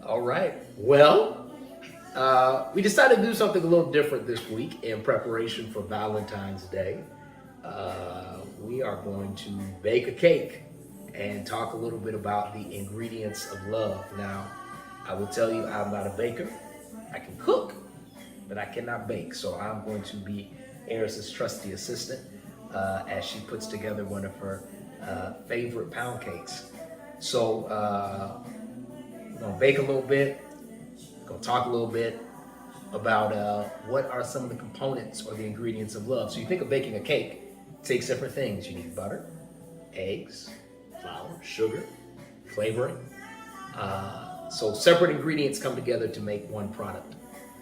All right. Well, we decided to do something a little different this week in preparation for Valentine's Day. We are going to bake a cake and talk a little bit about the ingredients of love. Now, I will tell you, I'm not a baker. I can cook, but I cannot bake. So I'm going to be Éres' trusty assistant as she puts together one of her favorite pound cakes. So we're gonna bake a little bit, gonna talk a little bit about what are some of the components or the ingredients of love. So you think of baking a cake, it takes different things. You need butter, eggs, flour, sugar, flavoring. So separate ingredients come together to make one product.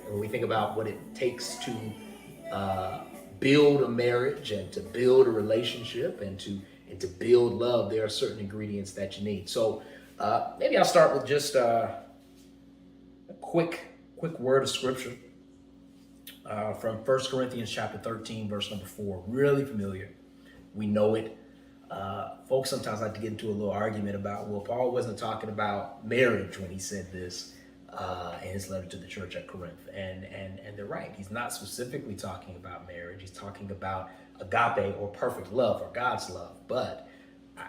And when we think about what it takes to build a marriage and to build a relationship and to build love, there are certain ingredients that you need. So maybe I'll start with just a quick word of scripture from 1 Corinthians chapter 13, verse number 4. Really familiar. We know it. Folks sometimes like to get into a little argument about, well, Paul wasn't talking about marriage when he said this in his letter to the church at Corinth. And they're right. He's not specifically talking about marriage. He's talking about agape or perfect love or God's love. But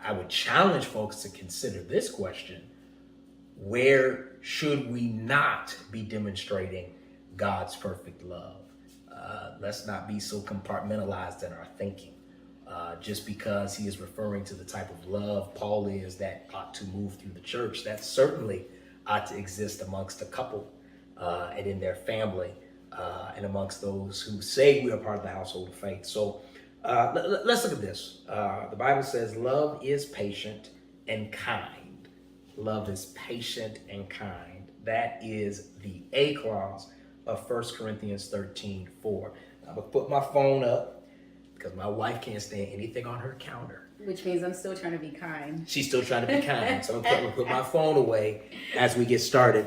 I would challenge folks to consider this question: where should we not be demonstrating God's perfect love? Let's not be so compartmentalized in our thinking. Just because he is referring to the type of love Paul is that ought to move through the church, that certainly ought to exist amongst a couple and in their family and amongst those who say we are part of the household of faith. So let's look at this. The Bible says love is patient and kind. Love is patient and kind. That is the A clause of 1 Corinthians 13:4. I'm going to put my phone up because my wife can't stand anything on her counter. Which means I'm still trying to be kind. She's still trying to be kind. So I'm going to put my phone away as we get started.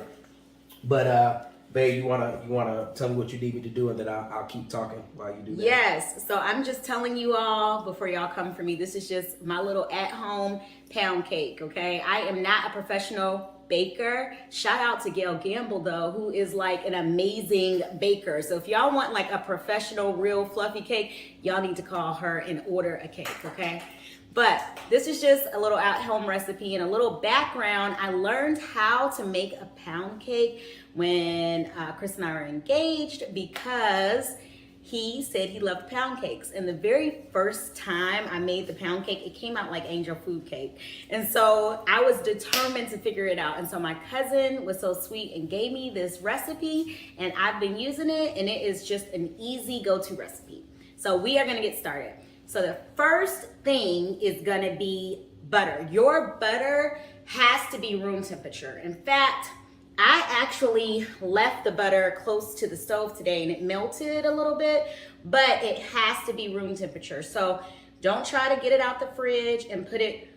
But babe, you wanna tell me what you need me to do, and then I'll keep talking while you do that. Yes. So I'm just telling you all before y'all come for me, this is just my little at-home pound cake, okay? I am not a professional baker. Shout out to Gail Gamble though, who is like an amazing baker. So if y'all want like a professional, real fluffy cake, y'all need to call her and order a cake, okay? But this is just a little at-home recipe and a little background. I learned how to make a pound cake when Chris and I were engaged because he said he loved pound cakes. And the very first time I made the pound cake, it came out like angel food cake. And so I was determined to figure it out. And so my cousin was so sweet and gave me this recipe, and I've been using it, and it is just an easy go-to recipe. So we are gonna get started. So the first thing is gonna be butter. Your butter has to be room temperature. In fact, I actually left the butter close to the stove today and it melted a little bit, but it has to be room temperature. So don't try to get it out the fridge and put it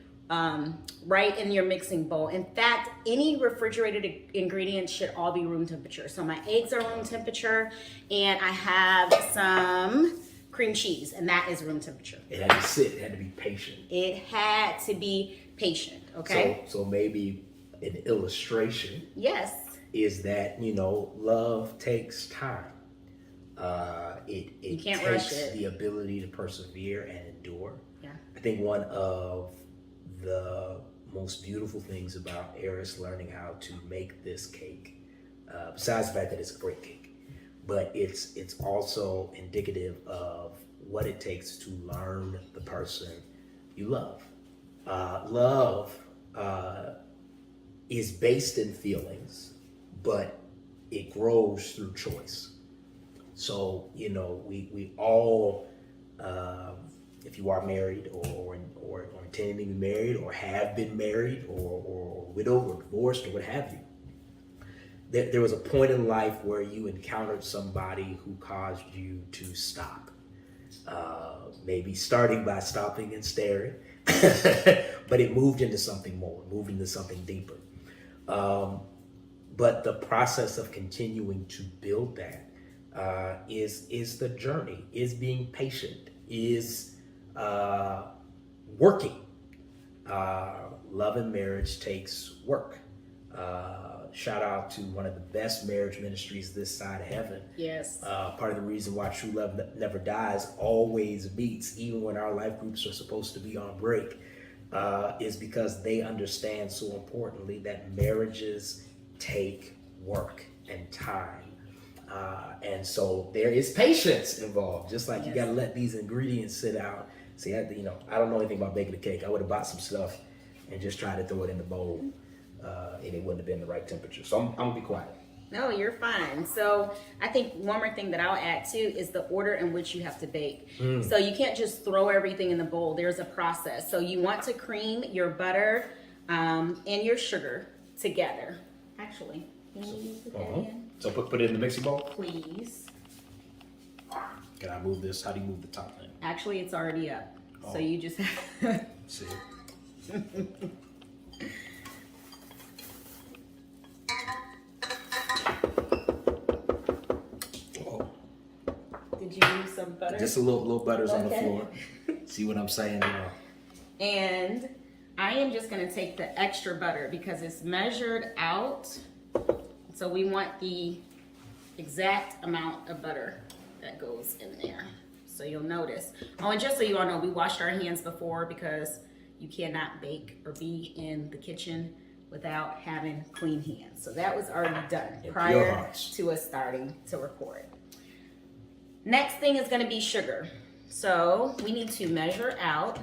right in your mixing bowl. In fact, any refrigerated ingredients should all be room temperature. So my eggs are room temperature, and I have some cream cheese, and that is room temperature. It had to sit. It had to be patient. It had to be patient, okay? So maybe an illustration. Yes. Is that, love takes time. It you can't takes rush it. The ability to persevere and endure. Yeah. I think one of the most beautiful things about Éres learning how to make this cake, besides the fact that it's a great cake, but it's also indicative of what it takes to learn the person you love. Love is based in feelings, but it grows through choice. So, we all, if you are married or intending to be married or have been married or widowed or divorced or what have you, there was a point in life where you encountered somebody who caused you to stop. Maybe starting by stopping and staring, but it moved into something more, moved into something deeper. But the process of continuing to build that is the journey, is being patient, is working. Love and marriage takes work. Shout out to one of the best marriage ministries this side of heaven. Yes. Part of the reason why True Love Never Dies always meets, even when our life groups are supposed to be on break, is because they understand so importantly that marriages take work and time. And so there is patience involved, just like you got to let these ingredients sit out. See, I don't know anything about baking a cake. I would have bought some stuff and just tried to throw it in the bowl, and it wouldn't have been the right temperature. So I'm gonna be quiet. No, you're fine. So I think one more thing that I'll add too is the order in which you have to bake. So you can't just throw everything in the bowl. There's a process. So you want to cream your butter and your sugar together. Actually, can you put that in? So put it in the mixing bowl? Please. Can I move this? How do you move the top thing? Actually, it's already up. So you just have See. Did you use some butter? Just a little butter's on the floor. See what I'm saying? And I am just gonna take the extra butter because it's measured out. So we want the exact amount of butter that goes in there. So you'll notice. Oh, and just so you all know, we washed our hands before because you cannot bake or be in the kitchen without having clean hands. So that was already done prior to us starting to record. Next thing is gonna be sugar. So we need to measure out.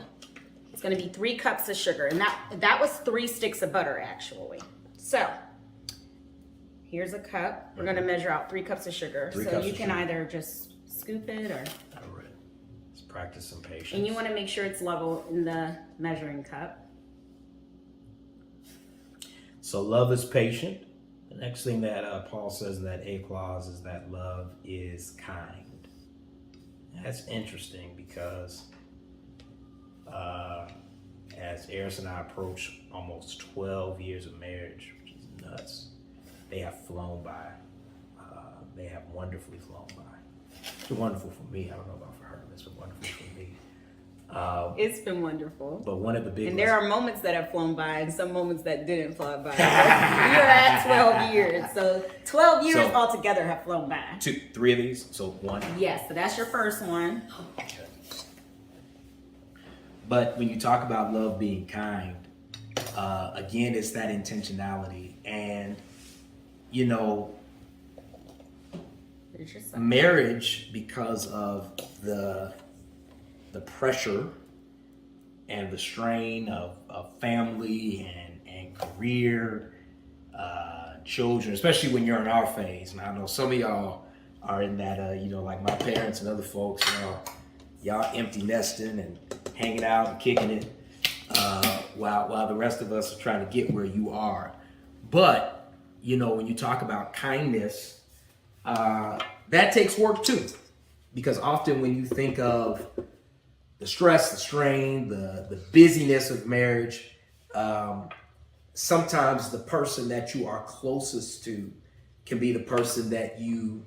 It's gonna be 3 cups of sugar. And that was 3 sticks of butter actually. So here's a cup. We're gonna measure out 3 cups of sugar. So you can either just scoop it or. Let's practice some patience. And you wanna make sure it's level in the measuring cup. So love is patient. The next thing that Paul says in that A clause is that love is kind. That's interesting because as Éres and I approach almost 12 years of marriage, which is nuts, they have flown by. They have wonderfully flown by. It's been wonderful for me. I don't know about for her, but it's been wonderful for me. It's been wonderful. But one of the big And there are moments that have flown by and some moments that didn't fly by. We are at 12 years. So 12 years altogether have flown by. 3 of these, so 1. Yes, so that's your first one. Okay. But when you talk about love being kind, again, it's that intentionality. And, marriage, because of the pressure and the strain of family and career, children, especially when you're in our phase. And I know some of y'all are in that, like my parents and other folks, y'all empty nesting and hanging out and kicking it, while the rest of us are trying to get where you are. But, when you talk about kindness, that takes work too. Because often when you think of the stress, the strain, the busyness of marriage, sometimes the person that you are closest to can be the person that you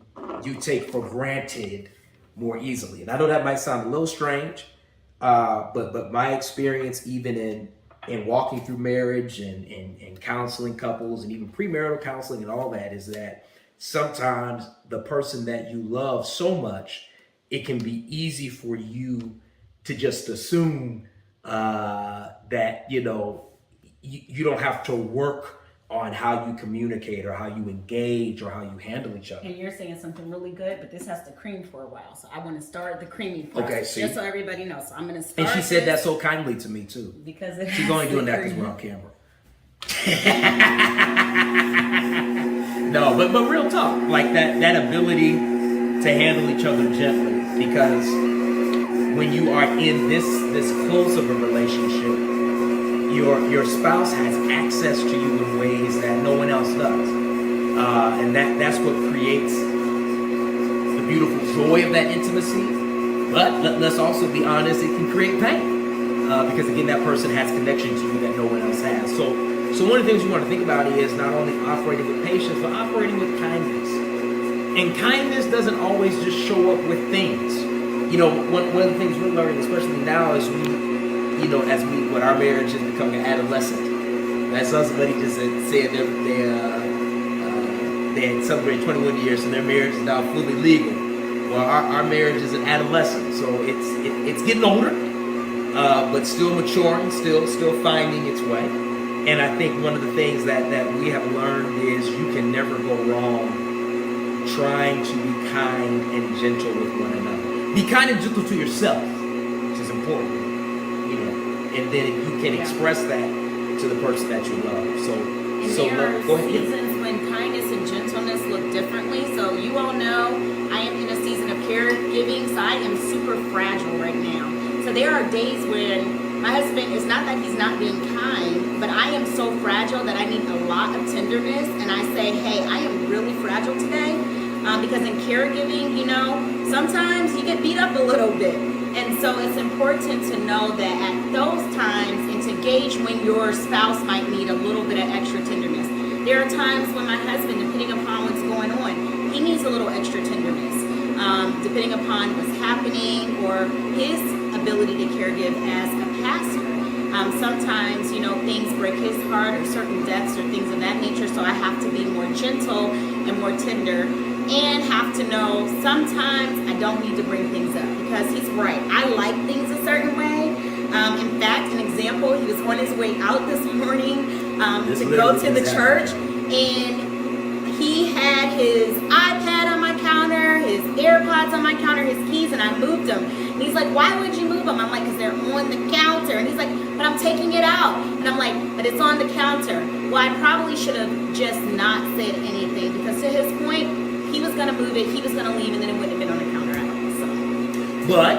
take for granted more easily. And I know that might sound a little strange, but my experience even in walking through marriage and counseling couples and even premarital counseling and all that is that sometimes the person that you love so much, it can be easy for you to just assume that, you don't have to work on how you communicate or how you engage or how you handle each other. And you're saying something really good, but this has to cream for a while. So I want to start the creaming process. Okay, see? Just so everybody knows. So I'm going to start. And she said that so kindly to me too. Because she's only doing that because we're on camera. No, but real talk, like that ability to handle each other gently, because when you are in this close of a relationship, your spouse has access to you in ways that no one else does, and that's what creates the beautiful joy of that intimacy. But let's also be honest, it can create pain, because again, that person has connection to you that no one else has. So one of the things you want to think about is not only operating with patience, but operating with kindness. And kindness doesn't always just show up with things. One of the things we're learning, especially now, as when our marriage is becoming adolescent, That's also what he just said. They had celebrated 21 years, and their marriage is now fully legal. Well, our marriage is an adolescent, so it's getting older, but still maturing, still finding its way. And I think one of the things that we have learned is you can never go wrong trying to be kind and gentle with one another. Be kind and gentle to yourself, which is important, and then you can express that to the person that you love. There are seasons when kindness and gentleness look differently. So you all know I am in a season of caregiving, so I am super fragile right now. So there are days when my husband, is not that he's not being kind, but I am so fragile that I need a lot of tenderness. And I say, hey, I am really fragile today. Because in caregiving, sometimes you get beat up a little bit. And so it's important to know that at those times and to gauge when your spouse might need a little bit of extra tenderness. There are times when my husband, depending upon what's going on, he needs a little extra tenderness, depending upon what's happening or his ability to caregive as a pastor. Sometimes, things break his heart or certain deaths or things of that nature, so I have to be more gentle and more tender and have to know sometimes I don't need to bring things up because he's right. I like things a certain way. In fact, an example, he was on his way out this morning to go to the church, and he had his iPad on my counter, his AirPods on my counter, his keys, and I moved them. And he's like, why would you move them? I'm like, because they're on the counter. And he's like, but I'm taking it out. And I'm like, but it's on the counter. Well, I probably should have just not said anything because to his point, he was going to move it, he was going to leave, and then it wouldn't have been on the counter at all. So. But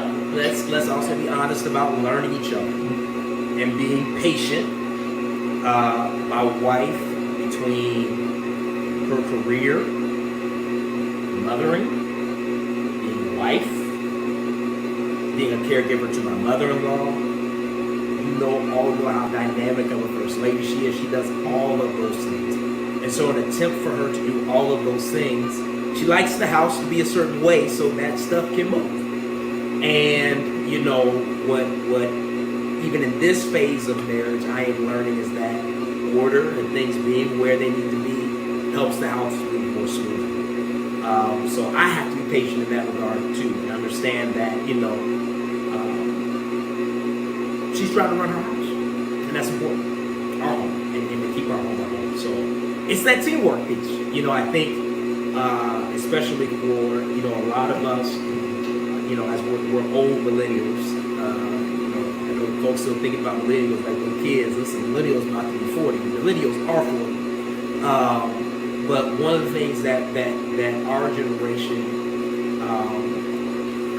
let's also be honest about learning each other and being patient. My wife, between her career, mothering, being a wife, being a caregiver to my mother-in-law, all know how dynamic of a first lady she is. She does all of those things. And so an attempt for her to do all of those things, she likes the house to be a certain way so that stuff can move. And what even in this phase of marriage I am learning is that order and things being where they need to be helps the house move more smoothly. So I have to be patient in that regard too and understand that she's trying to run her house, and that's important. Our home, and to keep our home. So it's that teamwork piece. I think. Especially for a lot of us, as we're old millennials. I know folks still thinking about millennials like when kids. Listen, millennials about to be 40. Millennials are 40. But one of the things that our generation,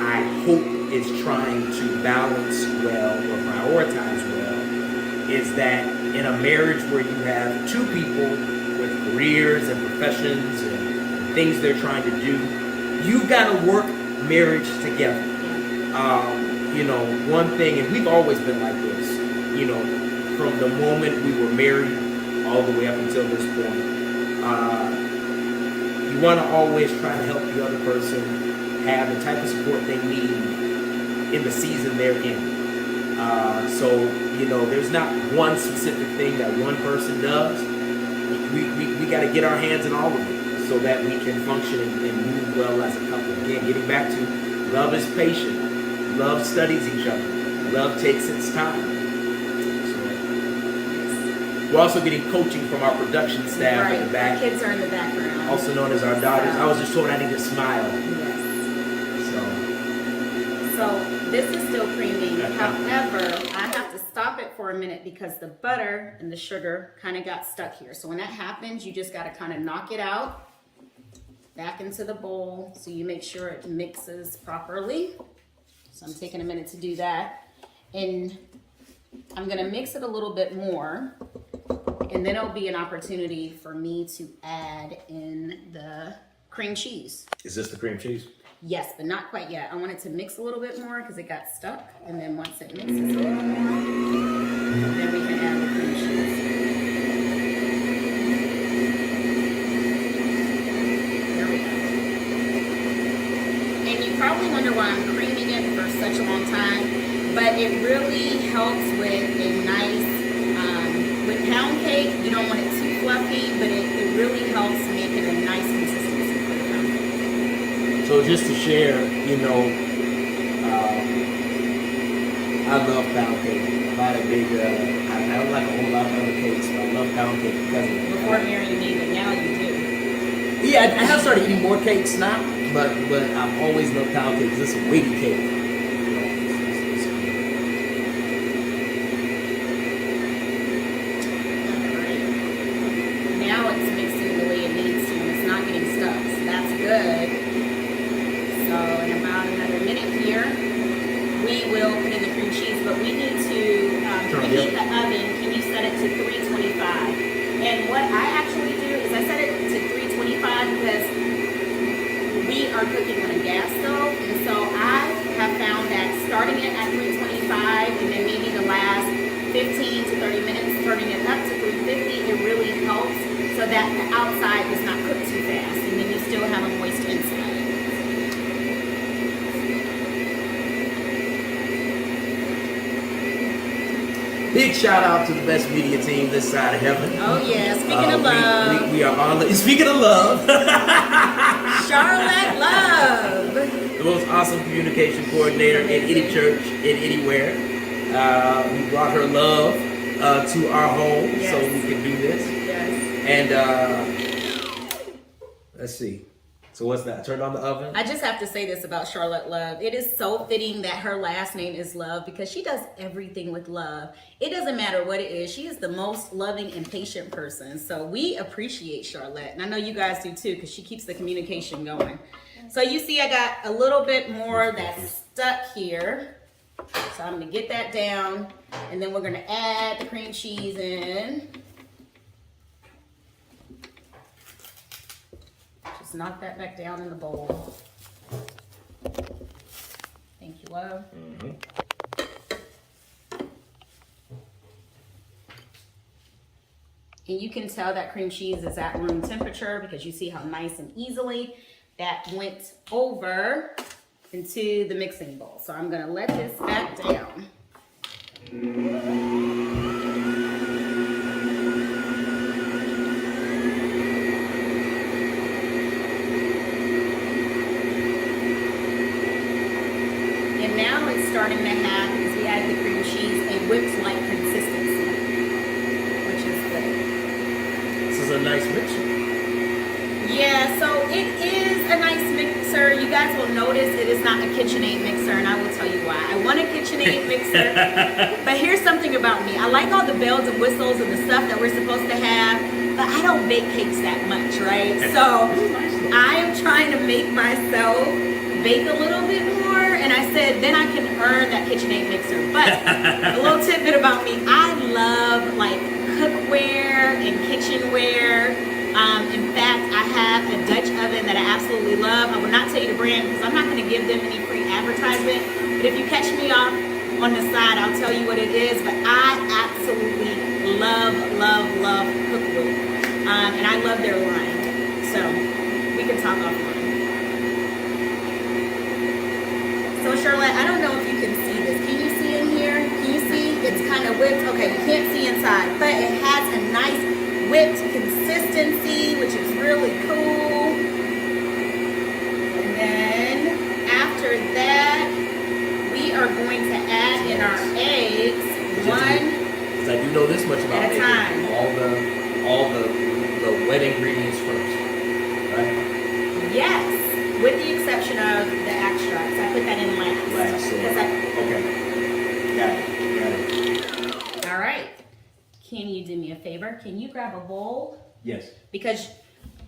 I hope, is trying to balance well or prioritize well, is that in a marriage where you have two people with careers and professions and things they're trying to do, you've got to work marriage together. One thing, and we've always been like this, from the moment we were married all the way up until this point, you want to always try to help the other person have the type of support they need in the season they're in. There's not one specific thing that one person does. We got to get our hands in all of it, so that we can function and move well as a couple. Again, getting back to love is patient. Love studies each other. Love takes its time. So, we're also getting coaching from our production staff in the back. Our kids are in the background. Also known as our daughters. I was just told I need to smile. Yes. So this is still creaming. However, I have to stop it for a minute because the butter and the sugar kind of got stuck here. So when that happens, you just got to kind of knock it out back into the bowl so you make sure it mixes properly. So I'm taking a minute to do that. And I'm going to mix it a little bit more. And then it'll be an opportunity for me to add in the cream cheese. Is this the cream cheese? Yes, but not quite yet. I want it to mix a little bit more because it got stuck. And then once it mixes a little more, then we can add the cream cheese. There we go. And you probably wonder why I'm creaming it for such a long time, but it really helps with a nice, with pound cake, You don't want it too fluffy, but it really helps make it a nice consistency for the pound cake. So just to share, I love pound cake. I'm not a big, I don't like a whole lot of other cakes, but I love pound cake because of Before marrying me, but now you do. Yeah, I have started eating more cakes now, but I've always loved pound cake because it's a weighty cake. Now it's mixing the way it needs to, and it's not getting stuck, so that's good. So in about another minute here, we will put in the cream cheese, but we need to preheat the oven. Can you set it to 325? And what I actually do is I set it to 325 because we are cooking on a gas stove, and so I have found that starting it at 325 and then maybe the last 15 to 30 minutes turning it up to 350, it really helps so that the outside does not cook too fast, and then you still have a moist inside. Big shout out to the best media team this side of heaven. Oh yeah, speaking of love. We are on, speaking of love. Charlotte Love. The most awesome communication coordinator in any church, in anywhere. We brought her love to our home so we can do this. Yes. And let's see. So what's that? Turn on the oven? I just have to say this about Charlotte Love. It is so fitting that her last name is Love because she does everything with love. It doesn't matter what it is. She is the most loving and patient person. So we appreciate Charlotte. And I know you guys do too because she keeps the communication going. So you see I got a little bit more that's stuck here. So I'm going to get that down. And then we're going to add the cream cheese in. Knock that back down in the bowl. Thank you, love. Mm-hmm. And you can tell that cream cheese is at room temperature because you see how nice and easily that went over into the mixing bowl. So I'm gonna let this back down. Starting to have, because we added the cream cheese, a whipped-like consistency, which is good. This is a nice mixer. Yeah, so it is a nice mixer. You guys will notice it is not a KitchenAid mixer, and I will tell you why. I want a KitchenAid mixer, but here's something about me. I like all the bells and whistles and the stuff that we're supposed to have, but I don't bake cakes that much, right? So I am trying to make myself bake a little bit more, and I said then I can earn that KitchenAid mixer. But a little tidbit about me, I love like cookware and kitchenware. In fact, I have a Dutch oven that I absolutely love. I will not tell you the brand because I'm not going to give them any free advertisement, but if you catch me off on the side, I'll tell you what it is. But I absolutely love cookware, and I love their line, so we can talk offline. So Charlotte, I don't know if you can see this. Can you see in here? Can you see? It's kind of whipped. Okay, you can't see inside, but it has a nice whipped consistency, which is really cool. And then after that, we are going to add in our eggs one Because I do know this much about at a time. All the wet ingredients first, right? Yes. With the exception of the extracts. I put that in last. So, okay. Got it. All right. Can you do me a favor? Can you grab a bowl? Yes. Because,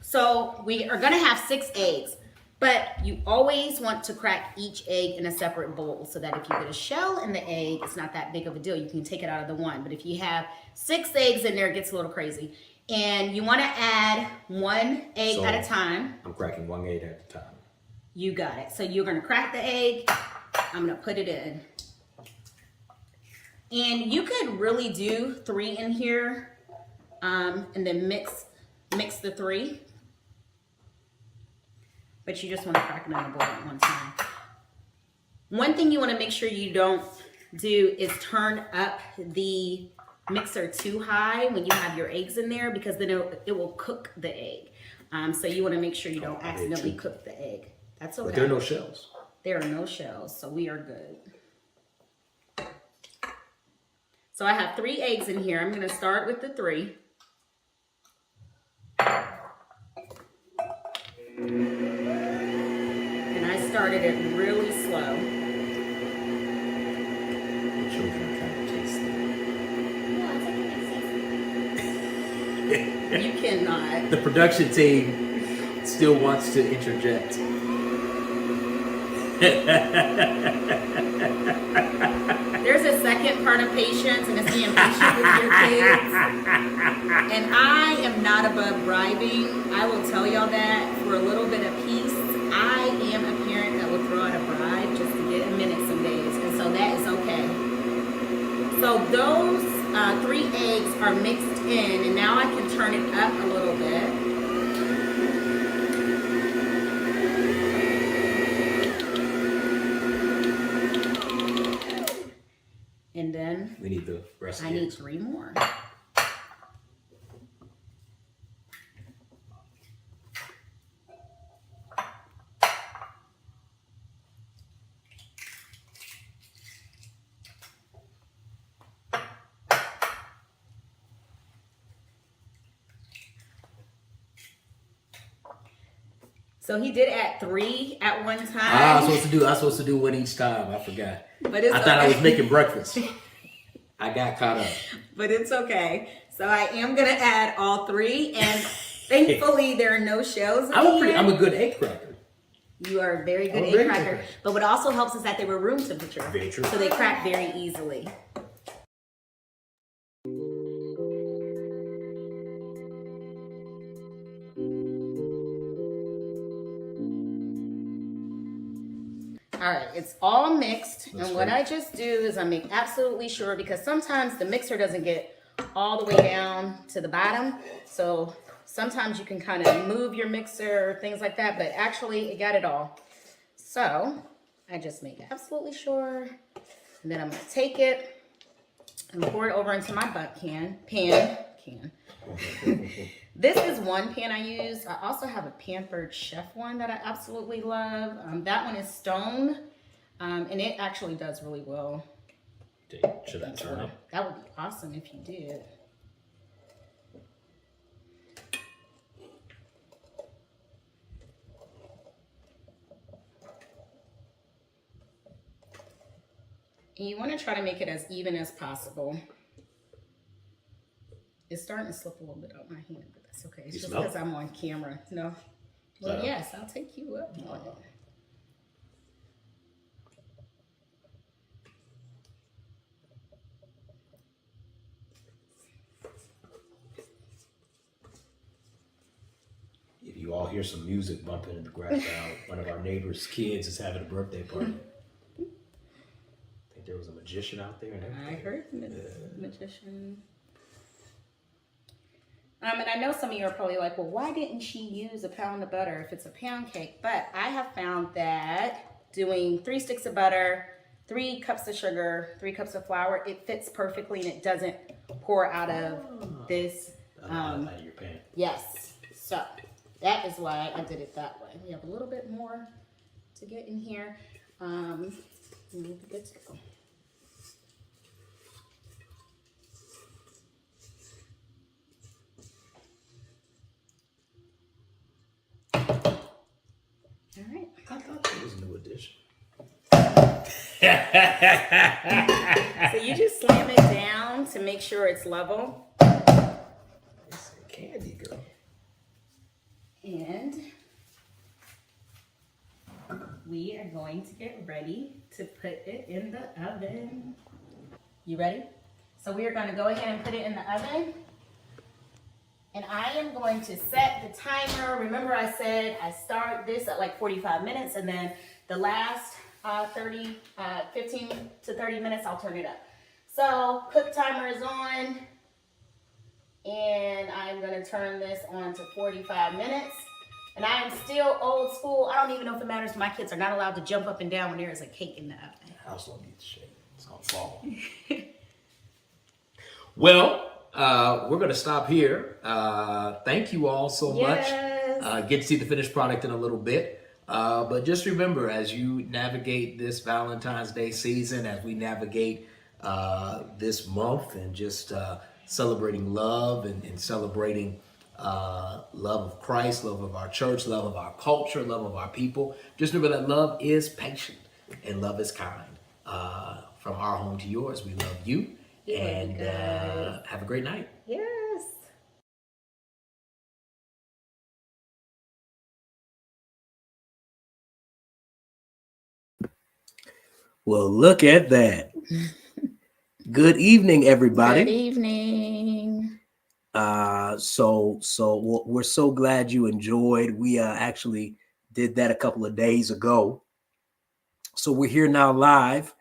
so we are going to have 6 eggs, but you always want to crack each egg in a separate bowl so that if you get a shell in the egg, it's not that big of a deal. You can take it out of the one. But if you have 6 eggs in there, it gets a little crazy. And you want to add 1 egg at a time. I'm cracking 1 egg at a time. You got it. So you're going to crack the egg. I'm going to put it in. And you could really do 3 in here and then mix the 3. But you just want to crack it in the bowl at one time. One thing you want to make sure you don't do is turn up the mixer too high when you have your eggs in there, because then it will cook the egg. So you want to make sure you don't accidentally cook the egg. That's okay. But there are no shells. There are no shells, so we are good. So I have 3 eggs in here. I'm going to start with the 3. And I started it really slow. The children are kind of tasty. You cannot. The production team still wants to interject. There's a second part of patience, and it's being patient with your kids. And I am not above bribing. I will tell y'all that for a little bit of peace. I am a parent that will throw out a bribe just to get a minute some days, and so that is okay. So those 3 eggs are mixed in, and now I can turn it up a little bit. And then We need the rest of I the need eggs. 3 more. So he did add 3 at one time. I was supposed to do one each time. I forgot. But it's I thought I okay. was making breakfast. I got caught up. But it's okay. So I am gonna add all 3, and thankfully there are no shells in here. I'm a good egg cracker. You are a very good I'm a egg very cracker. good. But what also helps is that they were room temperature. Very true. So they crack very easily. All right, it's all mixed. That's and what great. I just do is I make absolutely sure, because sometimes the mixer doesn't get all the way down to the bottom. So sometimes you can kind of move your mixer, things like that, but actually it got it all. So I just make absolutely sure. And then I'm gonna take it and pour it over into my pan. This is one pan I use. I also have a Pampered Chef one that I absolutely love. That one is stone, and it actually does really well. Should I turn it? That would be awesome if you did. And you want to try to make it as even as possible. It's starting to slip a little bit out my hand, but that's okay. It's just because I'm on camera. No. Well, yes, I'll take you up on it. If you all hear some music bumping in the background, one of our neighbor's kids is having a birthday party. I think there was a magician out there and everything. I heard magician. And I know some of you are probably like, well, why didn't she use a pound of butter if it's a pound cake? But I have found that doing 3 sticks of butter, 3 cups of sugar, 3 cups of flour, it fits perfectly and it doesn't pour out of this. Out of your pan. Yes. So that is why I did it that way. We have a little bit more to get in here. We'll be good to go. All right. I thought that was a new addition. So you just slam it down to make sure it's level. It's a candy girl. And we are going to get ready to put it in the oven. You ready? So we are going to go ahead and put it in the oven. And I am going to set the timer. Remember I said I start this at like 45 minutes, and then the last 15 to 30 minutes, I'll turn it up. So cook timer is on, and I'm gonna turn this on to 45 minutes. And I am still old school. I don't even know if it matters. My kids are not allowed to jump up and down when there is a cake in the oven. The house don't need to shake. It's gonna fall. Well, we're going to stop here. Thank you all so much. Get to see the finished product in a little bit. But just remember, as you navigate this Valentine's Day season, as we navigate this month and just celebrating love and celebrating love of Christ, love of our church, love of our culture, love of our people, just remember that love is patient and love is kind. From our home to yours, we love you. And have a great night. Yes. Well, look at that. Good evening, everybody. Good evening. So we're so glad you enjoyed. We actually did that a couple of days ago. So we're here now live,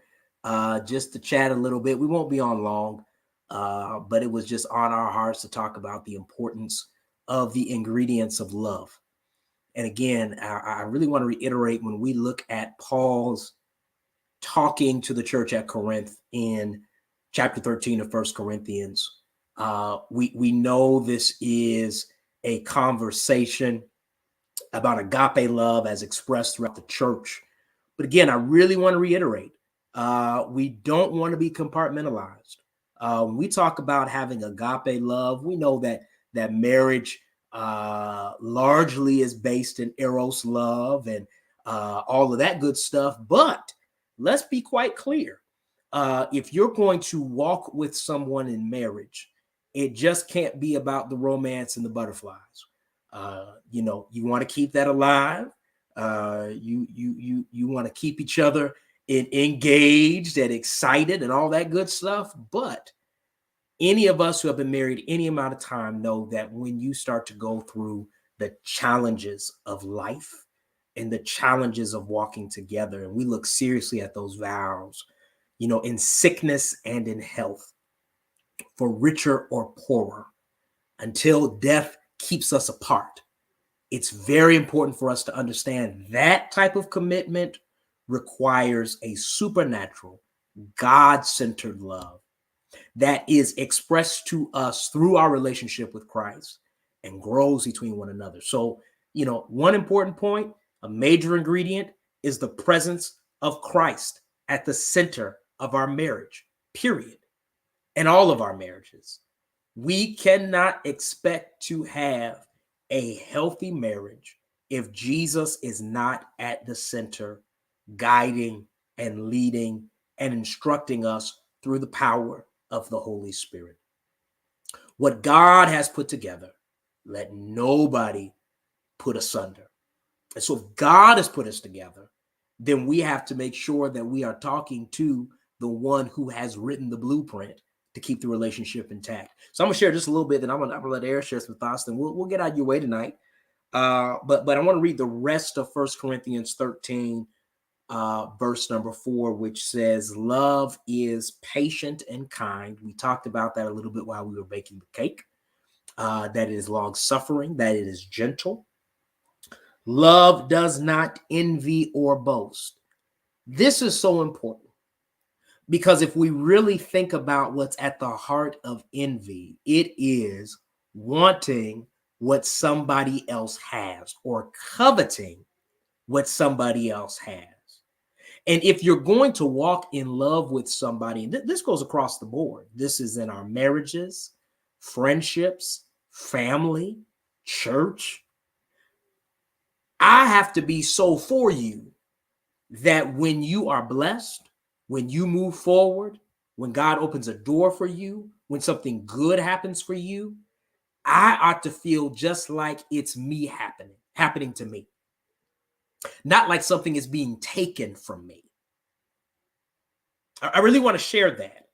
just to chat a little bit. We won't be on long, but it was just on our hearts to talk about the importance of the ingredients of love. And again, I really want to reiterate, when we look at Paul's talking to the church at Corinth in chapter 13 of 1 Corinthians, we know this is a conversation about agape love as expressed throughout the church. But again, I really want to reiterate, we don't want to be compartmentalized. When we talk about having agape love, we know that marriage largely is based in Éres love and all of that good stuff. But let's be quite clear. If you're going to walk with someone in marriage, it just can't be about the romance and the butterflies. You want to keep that alive. You want to keep each other engaged and excited and all that good stuff. But any of us who have been married any amount of time know that when you start to go through the challenges of life and the challenges of walking together, and we look seriously at those vows, in sickness and in health, for richer or poorer, until death keeps us apart. It's very important for us to understand that type of commitment requires a supernatural, God-centered love that is expressed to us through our relationship with Christ and grows between one another. So, one important point, a major ingredient, is the presence of Christ at the center of our marriage, period, and all of our marriages. We cannot expect to have a healthy marriage if Jesus is not at the center, guiding and leading and instructing us through the power of the Holy Spirit. What God has put together, let nobody put asunder. And so if God has put us together, then we have to make sure that we are talking to the one who has written the blueprint to keep the relationship intact. So I'm gonna share just a little bit, and I'm gonna let Éres share some thoughts, and we'll get out of your way tonight. But I want to read the rest of 1 Corinthians 13, verse number 4, which says, love is patient and kind. We talked about that a little bit while we were baking the cake. That it is long-suffering, that it is gentle. Love does not envy or boast. This is so important, because if we really think about what's at the heart of envy, it is wanting what somebody else has or coveting what somebody else has. And if you're going to walk in love with somebody, and this goes across the board, this is in our marriages, friendships, family, church, I have to be so for you that when you are blessed, when you move forward, when God opens a door for you, when something good happens for you, I ought to feel just like it's me happening to me. Not like something is being taken from me. I really want to share that,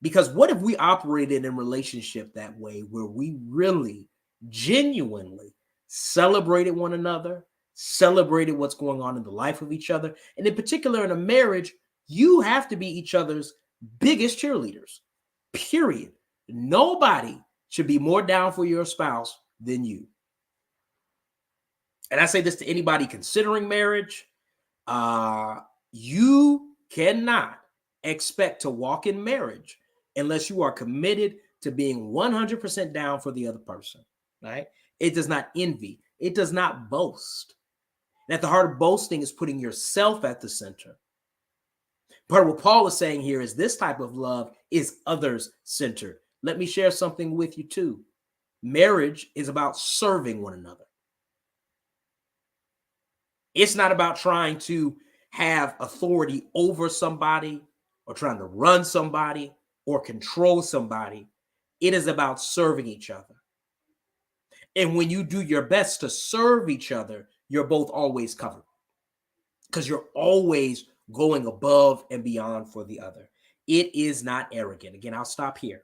because what if we operated in relationship that way, where we really genuinely celebrated one another, celebrated what's going on in the life of each other, and in particular in a marriage, you have to be each other's biggest cheerleaders, period. Nobody should be more down for your spouse than you. And I say this to anybody considering marriage. You cannot expect to walk in marriage unless you are committed to being 100% down for the other person, right? It does not envy. It does not boast. And at the heart of boasting is putting yourself at the center. But what Paul is saying here is this type of love is others-centered. Let me share something with you too. Marriage is about serving one another. It's not about trying to have authority over somebody or trying to run somebody or control somebody. It is about serving each other. And when you do your best to serve each other, you're both always covered because you're always going above and beyond for the other. It is not arrogant. Again, I'll stop here.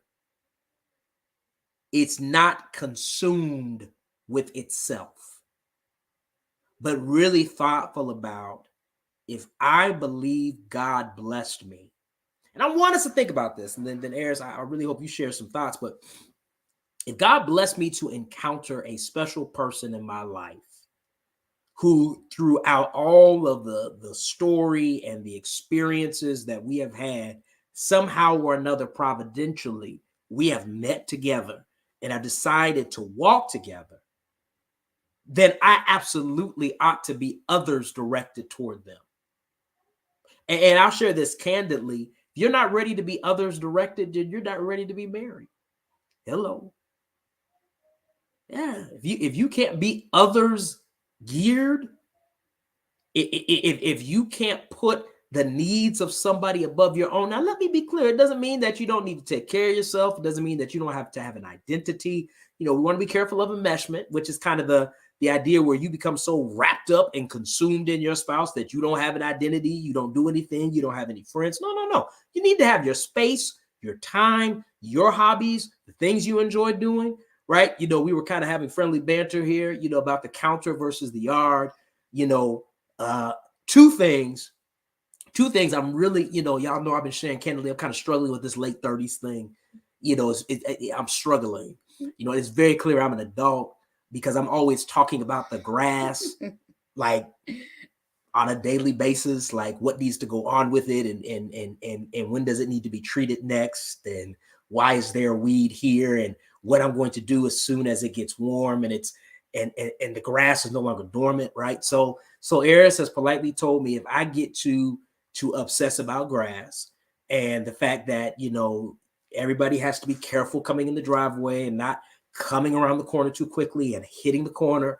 It's not consumed with itself, but really thoughtful about, if I believe God blessed me. And I want us to think about this. And then Éres, I really hope you share some thoughts. But if God blessed me to encounter a special person in my life who throughout all of the story and the experiences that we have had, somehow or another, providentially, we have met together and have decided to walk together, then I absolutely ought to be others directed toward them. And I'll share this candidly. If you're not ready to be others directed, then you're not ready to be married. Hello. Yeah. If you can't be others geared, if you can't put the needs of somebody above your own. Now, let me be clear. It doesn't mean that you don't need to take care of yourself. It doesn't mean that you don't have to have an identity. You know, we want to be careful of enmeshment, which is kind of the idea where you become so wrapped up and consumed in your spouse that you don't have an identity, you don't do anything, you don't have any friends. No. You need to have your space, your time, your hobbies, the things you enjoy doing, right? You know, we were kind of having friendly banter here, you know, about the counter versus the yard. You know, two things I'm really, you know, y'all know I've been sharing candidly, I'm kind of struggling with this late 30s thing. You know, I'm struggling. You know, it's very clear I'm an adult because I'm always talking about the grass, like on a daily basis, like what needs to go on with it and when does it need to be treated next, and why is there a weed here, and what I'm going to do as soon as it gets warm and it's and the grass is no longer dormant, right? So Éres has politely told me if I get to obsess about grass and the fact that, you know, everybody has to be careful coming in the driveway and not coming around the corner too quickly and hitting the corner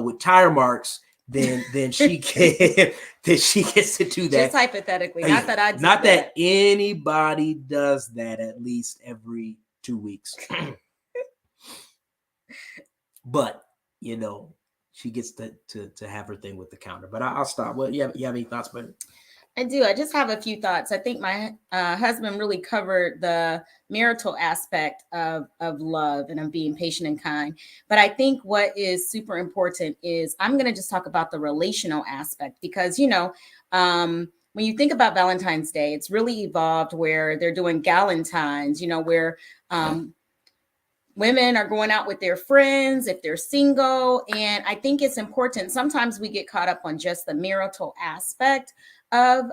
with tire marks, then she gets to do that. Just hypothetically, not that I do not that anybody does that at least every 2 weeks. But you know, she gets to have her thing with the counter. But I'll stop. Well, you have any thoughts about it? I do. I just have a few thoughts. I think my husband really covered the marital aspect of love and of being patient and kind. But I think what is super important is I'm going to just talk about the relational aspect because, you know, when you think about Valentine's Day, it's really evolved where they're doing galentines, you know, where women are going out with their friends if they're single. And I think it's important. Sometimes we get caught up on just the marital aspect of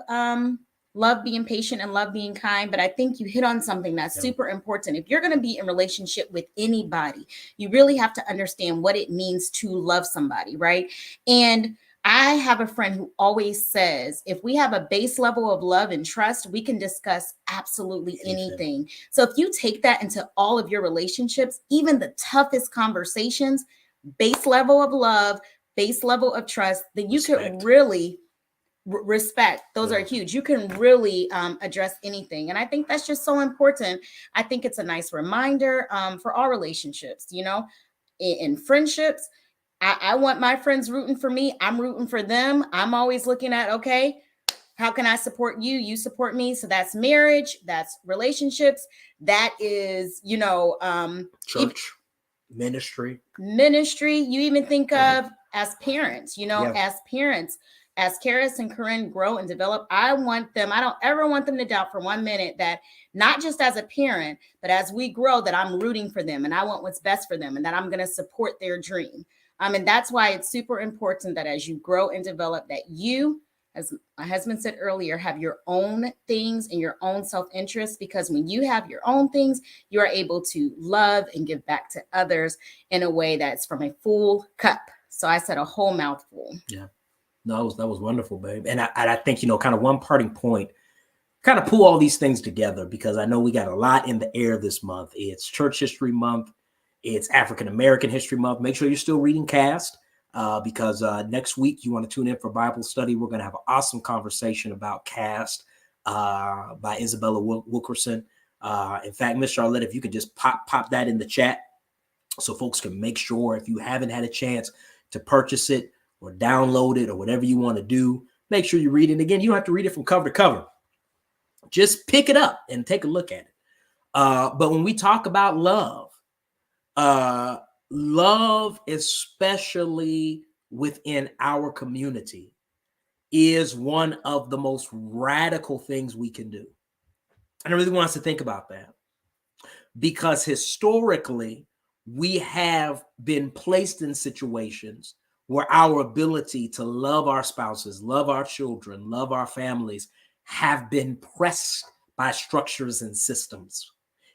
love being patient and love being kind. But I think you hit on something that's super important. If you're going to be in relationship with anybody, you really have to understand what it means to love somebody, right? And I have a friend who always says, if we have a base level of love and trust, we can discuss absolutely anything. So if you take that into all of your relationships, even the toughest conversations, base level of love, base level of trust, then you can really respect. Those are huge. You can really address anything. And I think that's just so important. I think it's a nice reminder for all relationships, you know, in friendships. I want my friends rooting for me. I'm rooting for them. I'm always looking at, okay, how can I support you? You support me. So that's marriage. That's relationships. That is, you know, church, ministry. You even think of as parents, you know, as parents, as Karis and Corinne grow and develop, I don't ever want them to doubt for 1 minute that not just as a parent, but as we grow, that I'm rooting for them and I want what's best for them and that I'm going to support their dream. And that's why it's super important that as you grow and develop, that you as my husband said earlier, have your own things and your own self-interest, because when you have your own things, you are able to love and give back to others in a way that's from a full cup. So I said a whole mouthful. Yeah, no, that was wonderful, babe. And I think, kind of one parting point, kind of pull all these things together, because I know we got a lot in the air this month. It's Church History Month. It's African American History Month. Make sure you're still reading Cast, because next week you want to tune in for Bible study. We're going to have an awesome conversation about Cast by Isabella Wilkerson. In fact, Miss Charlotte, if you could just pop that in the chat so folks can make sure, if you haven't had a chance to purchase it or download it or whatever you want to do, make sure you read it. Again, you don't have to read it from cover to cover. Just pick it up and take a look at it. But when we talk about love, love, especially within our community, is one of the most radical things we can do. And I really want us to think about that, because historically, we have been placed in situations where our ability to love our spouses, love our children, love our families have been pressed by structures and systems.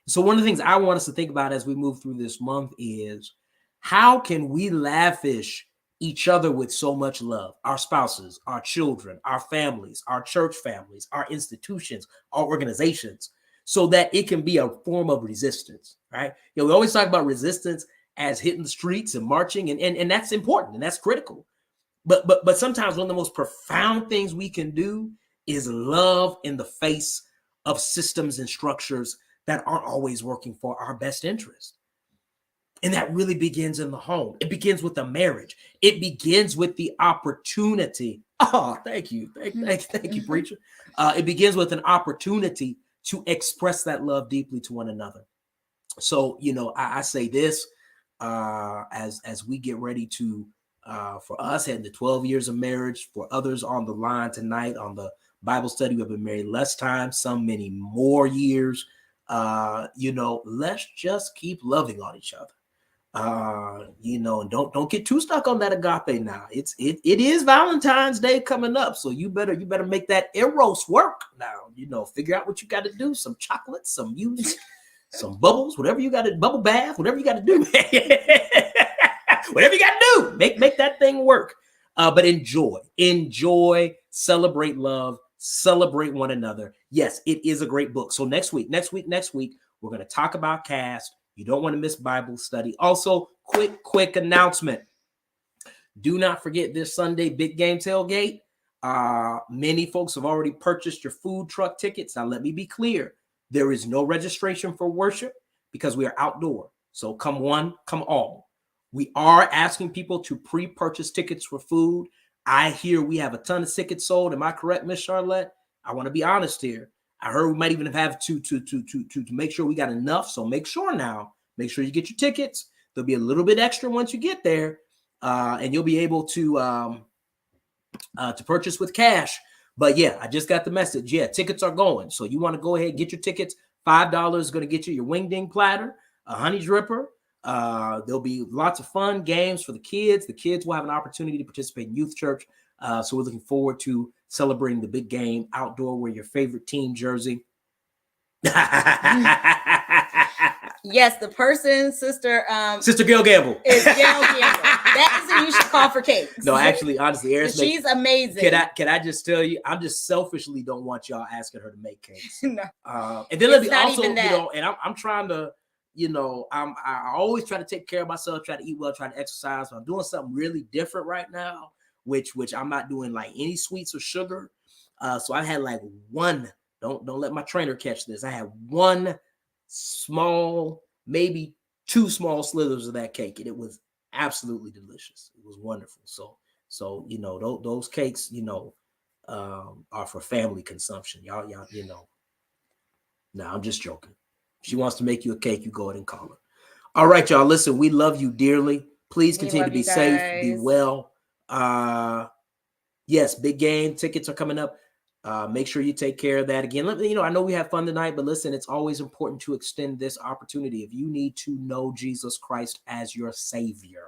So one of the things I want us to think about as we move through this month is, how can we lavish each other with so much love? Our spouses, our children, our families, our church families, our institutions, our organizations, so that it can be a form of resistance, right? We always talk about resistance as hitting the streets and marching, and that's important and that's critical. But sometimes one of the most profound things we can do is love in the face of systems and structures that aren't always working for our best interest. And that really begins in the home. It begins with the marriage. It begins with the opportunity. Oh, thank you. Thank you, preacher. It begins with an opportunity to express that love deeply to one another. So, I say this as we get ready to, for us, heading to 12 years of marriage, for others on the line tonight on the Bible study, we've been married less time, some many more years. Let's just keep loving on each other. And don't get too stuck on that agape now. It is Valentine's Day coming up, so you better make that Éros work now. Figure out what you got to do, some chocolate, some music, some bubbles, whatever you got to, bubble bath, whatever you got to do. Whatever you got to do, make that thing work. But enjoy, celebrate love, celebrate one another. Yes, it is a great book. So next week, we're going to talk about Cast. You don't want to miss Bible study. Also, quick announcement. Do not forget this Sunday, Big Game Tailgate. Many folks have already purchased your food truck tickets. Now, let me be clear. There is no registration for worship because we are outdoor. So come one, come all. We are asking people to pre-purchase tickets for food. I hear we have a ton of tickets sold. Am I correct, Miss Charlotte? I want to be honest here. I heard we might even have to make sure we got enough. So make sure you get your tickets. There'll be a little bit extra once you get there, and you'll be able to purchase with cash. But yeah, I just got the message. Yeah, tickets are going. So you want to go ahead and get your tickets. $5 is going to get you your wing ding platter, a honey dripper. There'll be lots of fun games for the kids. The kids will have an opportunity to participate in youth church. So we're looking forward to celebrating the big game outdoor. Wear your favorite team jersey. Yes, the person, Sister Gail Gamble. Is Gail Gamble. That is who you should call for cakes. No, actually, honestly, Éres, she's amazing. Can I just tell you, I'm just selfishly don't want y'all asking her to make cakes. No. And then let me also, and I'm trying to, I always try to take care of myself, try to eat well, try to exercise. So I'm doing something really different right now, which I'm not doing like any sweets or sugar. So I had like one. Don't let my trainer catch this. I had one small, maybe two small slithers of that cake, and it was absolutely delicious. It was wonderful. So those cakes, are for family consumption. Y'all, No, I'm just joking. If she wants to make you a cake, you go ahead and call her. All right, y'all. Listen, we love you dearly. Please continue to be safe, be well. Yes, big game tickets are coming up. Make sure you take care of that. Again, I know we have fun tonight, but listen, it's always important to extend this opportunity. If you need to know Jesus Christ as your Savior,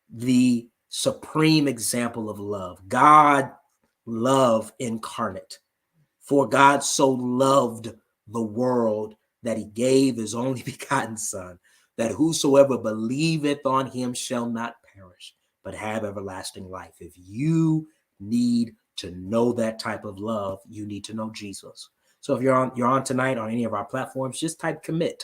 the supreme example of love, God love incarnate. For God so loved the world that he gave his only begotten Son, that whosoever believeth on him shall not perish, but have everlasting life. If you need to know that type of love, you need to know Jesus. So if you're on tonight on any of our platforms, just type commit.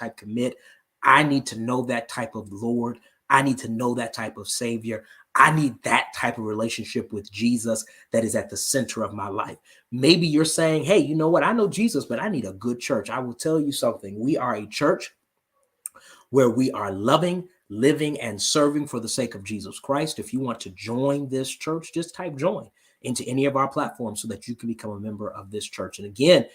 I need to know that type of Lord. I need to know that type of Savior. I need that type of relationship with Jesus that is at the center of my life. Maybe you're saying, hey, you know what? I know Jesus, but I need a good church. I will tell you something. We are a church where we are loving, living, and serving for the sake of Jesus Christ. If you want to join this church, just type join into any of our platforms so that you can become a member of this church. And again,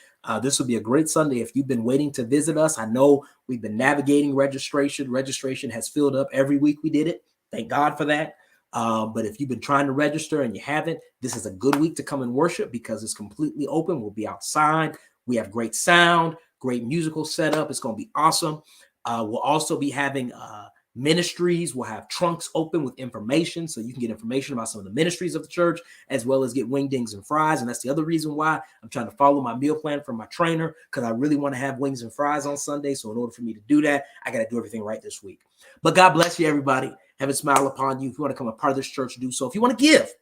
this will be a great Sunday. If you've been waiting to visit us, I know we've been navigating registration. Registration has filled up every week we did it. Thank God for that. But if you've been trying to register and you haven't, this is a good week to come and worship because it's completely open. We'll be outside. We have great sound, great musical setup. It's going to be awesome. We'll also be having ministries. We'll have trunks open with information so you can get information about some of the ministries of the church, as well as get wingdings and fries. And that's the other reason why I'm trying to follow my meal plan from my trainer, because I really want to have wings and fries on Sunday. So in order for me to do that, I got to do everything right this week. But God bless you, everybody. Heaven smile upon you. If you want to become a part of this church, do so. If you want to give,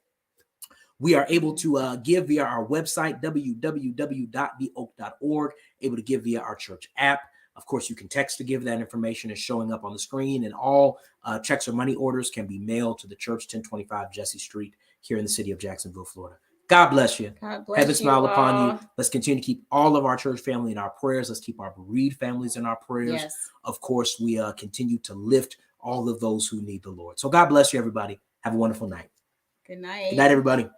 we are able to give via our website, www.theoak.org, able to give via our church app. Of course, you can text to give. That information is showing up on the screen, and all checks or money orders can be mailed to the church, 1025 Jessie Street, here in the city of Jacksonville, Florida. God bless you. God bless Heaven you smile all. upon you. Let's continue to keep all of our church family in our prayers. Let's keep our bereaved families in our prayers. Yes. Of course, we continue to lift all of those who need the Lord. So God bless you, everybody. Have a wonderful night. Good night. Good night, everybody.